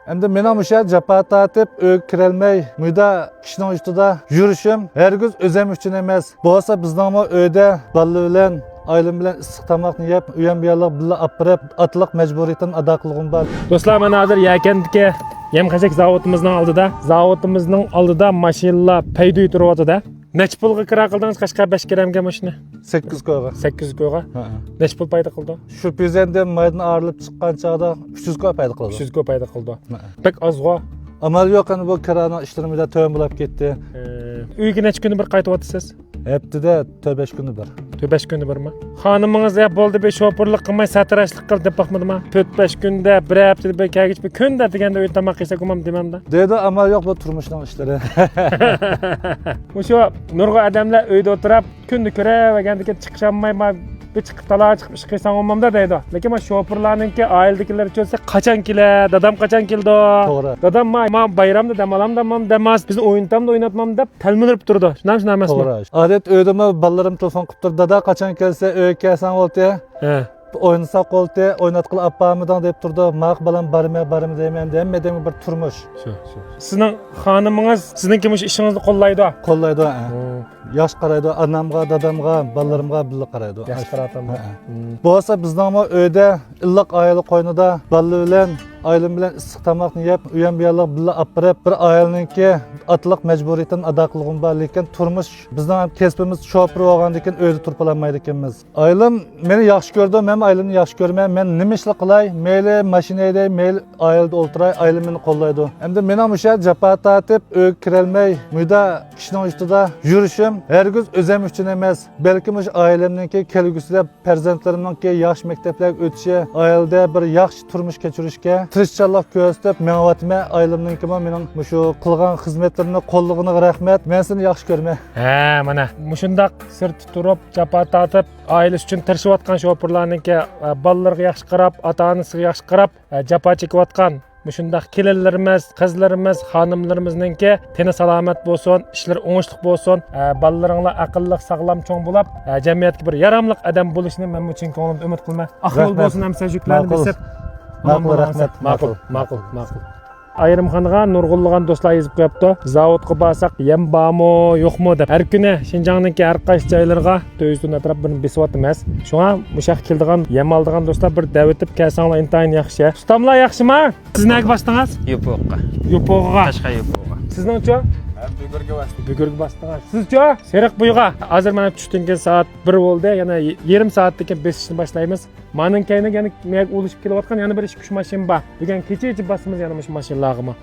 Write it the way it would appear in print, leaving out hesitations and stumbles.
Endi men ham o'sha japa tortib, o'y kirolmay, muyda kishining ustida yurishim hargiz o'zim uchun emas. Bo'lsa bizning uyda bolalar bilan ailem bilan issiq tomoqni yeb, uyam bilan birga olib otliq majburiyatini ado qilg'im bor. Do'stlar, mana hozir Yakandagi yem-qashak zavotimizning oldida mashinalar paydo turyapti-da. Necha pulga kira qildingiz Qashqar 5 kiramga mashina? 8 ko'ga. 800 ko'ga. Necha pul paydo qildi? Shu pizenda maydan arilib chiqqan chog'da 300 ko'ga paydo qildi. 300 ko'ga paydo qildi. Bek ozg'o. Amal yo'q, endi bu kirani ishlarimiz to'yin bo'lib ketdi. Uyga necha kun bir qaytyapsiz? Haftada 4-5 kuni bir. 4-5 kunda birmi? Xonamingiz ya bo'ldi be shopirlik qilmay satrashlik qil deb baxmadimi? 4-5 kunda, bir haftada bir kagich bir kunda deganda uy tomoq yesa ko'mam demamda. Dedi, amal yo'q, bu turmushning ishlari. O'sha nurg'a odamlar uyda o'tirib, kunda ko'ravagandan chiqish olmay, bir chiqib taloq chiqib ish qilsam olmamda deydi. Lekin men shopirlarningki oiladagilar cho'lsa qachon kelar, dadam qachon keldi? To'g'ri. Dadam men bayramda dam olamda demas, bizni o'yintamda o'ynatmam deb talminib turdi. Shundan emasmi? To'g'ri. Odat uydami ballalarim telefon qilib turdi, dada qachon kelsa uy kelsan bo'ldi. O'ynasa qoldi, o'ynatqil appamidan deb turdi. Maq balam barma deyman, demedimi bir turmush. Shu. Sizning xonamingiz sizningki mush ishingizni qo'llaydi. Qo'llaydi. Yosh qaraydi, onamga, dadamga, bolalarimga birga qaraydi. Yosh qaratami? Bo'lsa bizning uyda illiq oila qo'ynida bolalar bilan ailem bilan issiq tomoqni yeb, uyam bilan birga olib bir oilaningki otliq majburiyatini ado qilg'im bor, lekin turmush bizning ham kasbimiz shopir bo'lgandan keyin uyda turib olmaydi ekanmiz. Oilam meni yaxshi ko'rdi, men oilamni yaxshi ko'rmayman. Men nima ishlar qilay, mayli mashinada, mayli oilada o'ltiray, oilam meni qo'llaydi. Endi men ham o'sha japa tortib, uy kirolmay, muyda kishining ustida yurishim hargiz o'zim uchun emas, balki o'sha oilamningki kelgusida farzandlarimningki yaxshi maktablarga o'tishi, oilada bir yaxshi turmush kechirishga tirishchilik ko'rsatib, menvatma oilamningki mening shu qilgan xizmatlarimni qo'llig'iga rahmat. Men seni yaxshi ko'raman. Mana mushundaq sirti turib, japa tortib, oilasi uchun tirishayotgan shopirlarningki bolalarga yaxshi qarab, ota-onasiga yaxshi qarab, japa chekayotgan mushundaq kelinlarimiz, qizlarimiz, xonimlarimizningki teni salomat bo'lsin, ishlar o'ngishli bo'lsin, bolalaringlar aqlli, sog'lom cho'ng bo'lib, jamiyatga bir yaramli odam bo'lishini men uchun ko'nglimda umid qilman. Ahvol bo'lsin, hamsa yuklarni desib. Ma'qul, rahmat. Ma'qul. Ayrimxonga nurg'unlagan do'stlar yozib qo'yibdi. Zavodga borsak, yem bormi, yo'qmi deb. Har kuni Shinjongning har qaysi joylarga 400 atrab bir besyapmiz. Shunga mushaq keldigan, yem oldigan do'stlar bir davetib kelsanglar intayin yaxshi. Ustamlar yaxshimi? Siz nega bosdingiz? Yo'poqqa. Qashqa yo'poqqa. Sizning-chi? Bugurga bosdingiz. Sizchi? Seriq buyga. Hozir mana tushdan soat 1 bo'ldi, yana yarim soatdan keyin besishni boshlaymiz. Mening kayniga yana men o'lishib kelayotgan yana bir 2-3 mashina bor. Bugun kecha-kecha bosimiz yana mush mashinalarga.